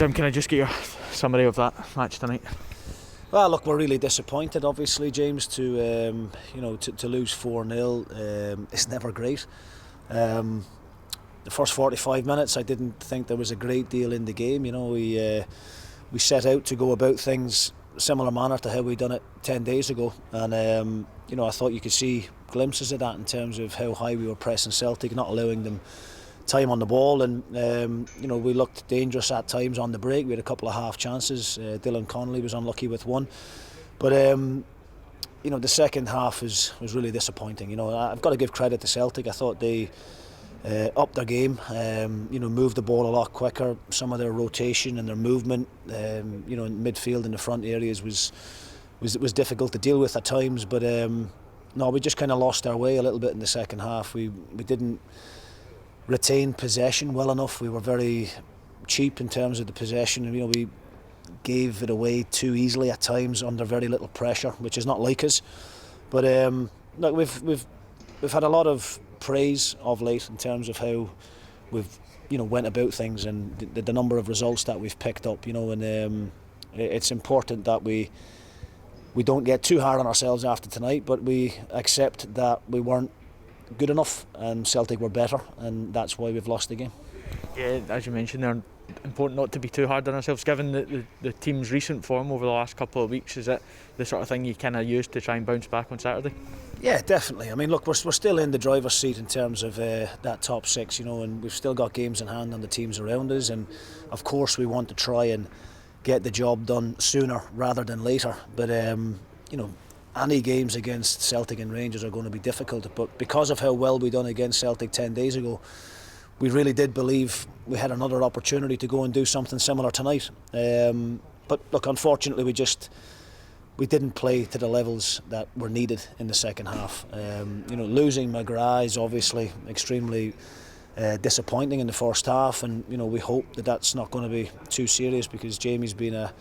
Jim, can I just get your summary of that match tonight? Well, look, we're really disappointed, obviously, James, to lose 4-0. It's never great. The first 45 minutes, I didn't think there was a great deal in the game. We set out to go about things similar manner to how we done it 10 days ago, and I thought you could see glimpses of that in terms of how high we were pressing Celtic, not allowing them time on the ball, and we looked dangerous at times on the break. We had a couple of half chances. Dylan Connolly was unlucky with one, but the second half was really disappointing. I've got to give credit to Celtic. I thought they upped their game, moved the ball a lot quicker. Some of their rotation and their movement, in midfield in the front areas was difficult to deal with at times. But we just kind of lost our way a little bit in the second half. We didn't retain possession well enough. We were very cheap in terms of the possession. We gave it away too easily at times under very little pressure, which is not like us. But look, we've had a lot of praise of late in terms of how we've went about things and the number of results that we've picked up. And it's important that we don't get too hard on ourselves after tonight, but we accept that we weren't good enough and Celtic were better, and that's why we've lost the game. Yeah, as you mentioned, they're important not to be too hard on ourselves. Given the team's recent form over the last couple of weeks, is it the sort of thing you kind of use to try and bounce back on Saturday? Yeah, definitely. I mean, look, we're still in the driver's seat in terms of that top six, and we've still got games in hand on the teams around us, and of course we want to try and get the job done sooner rather than later. But any games against Celtic and Rangers are going to be difficult, but because of how well we done against Celtic 10 days ago, we really did believe we had another opportunity to go and do something similar tonight. But look, unfortunately we didn't play to the levels that were needed in the second half. Losing McGrath is obviously extremely disappointing in the first half, and we hope that that's not going to be too serious, because Jamie's been a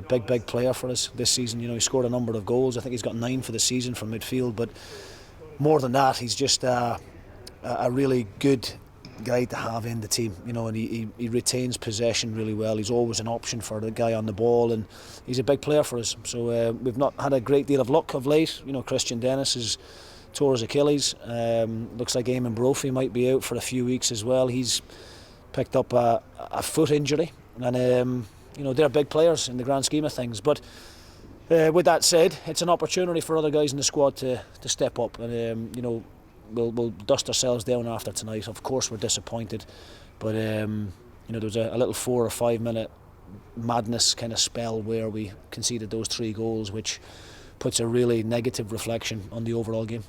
big player for us this season. He scored a number of goals. I think he's got 9 for the season from midfield, but more than that, he's just a really good guy to have in the team, and he retains possession really well. He's always an option for the guy on the ball, and he's a big player for us. So we've not had a great deal of luck of late. Christian Dennis has tore his Achilles. Looks like Eamon Brophy might be out for a few weeks as well. He's picked up a foot injury, and they're big players in the grand scheme of things. But with that said, it's an opportunity for other guys in the squad to step up, and we'll dust ourselves down after tonight. Of course we're disappointed, but there was a little 4 or 5 minute madness kind of spell where we conceded those 3 goals, which puts a really negative reflection on the overall game.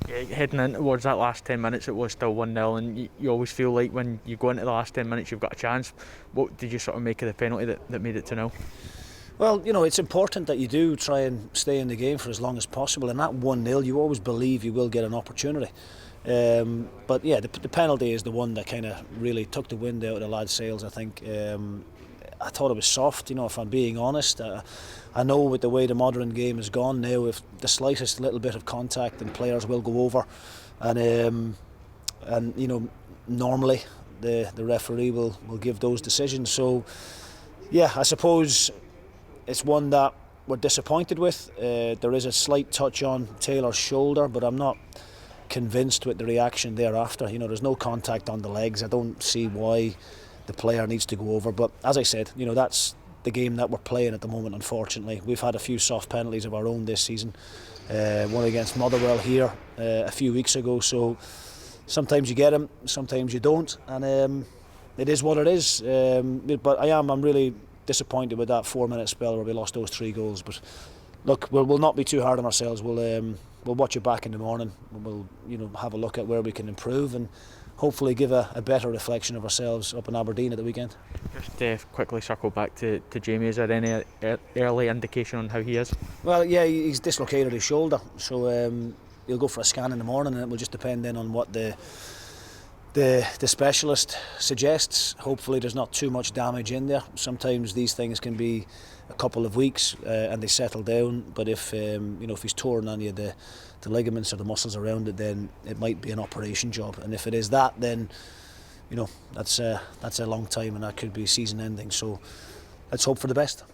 Yeah, heading in towards that last 10 minutes, it was still 1-0, and you always feel like when you go into the last 10 minutes you've got a chance. What did you sort of make of the penalty that made it 2-0? Well, it's important that you do try and stay in the game for as long as possible, and that 1-0 you always believe you will get an opportunity. But yeah, the penalty is the one that kind of really took the wind out of the lads' sails, I think. I thought it was soft, if I'm being honest. I know with the way the modern game has gone now, if the slightest little bit of contact, then players will go over, and normally the referee will give those decisions. So yeah, I suppose it's one that we're disappointed with. There is a slight touch on Taylor's shoulder, but I'm not convinced with the reaction thereafter. There's no contact on the legs. I don't see why the player needs to go over, but as I said, that's the game that we're playing at the moment. Unfortunately, we've had a few soft penalties of our own this season, one against Motherwell here a few weeks ago, so sometimes you get them, sometimes you don't, and it is what it is. But I'm really disappointed with that 4-minute spell where we lost those 3 goals. But look, we'll not be too hard on ourselves. We'll watch it back in the morning. We'll have a look at where we can improve, and hopefully give a better reflection of ourselves up in Aberdeen at the weekend. Just quickly circle back to Jamie. Is there any early indication on how he is? Well, yeah, he's dislocated his shoulder, so he'll go for a scan in the morning, and it will just depend then on what the specialist suggests. Hopefully there's not too much damage in there. Sometimes these things can be a couple of weeks and they settle down, but if he's torn any of the ligaments or the muscles around it, then it might be an operation job, and if it is that, then that's a long time, and that could be season ending. So let's hope for the best.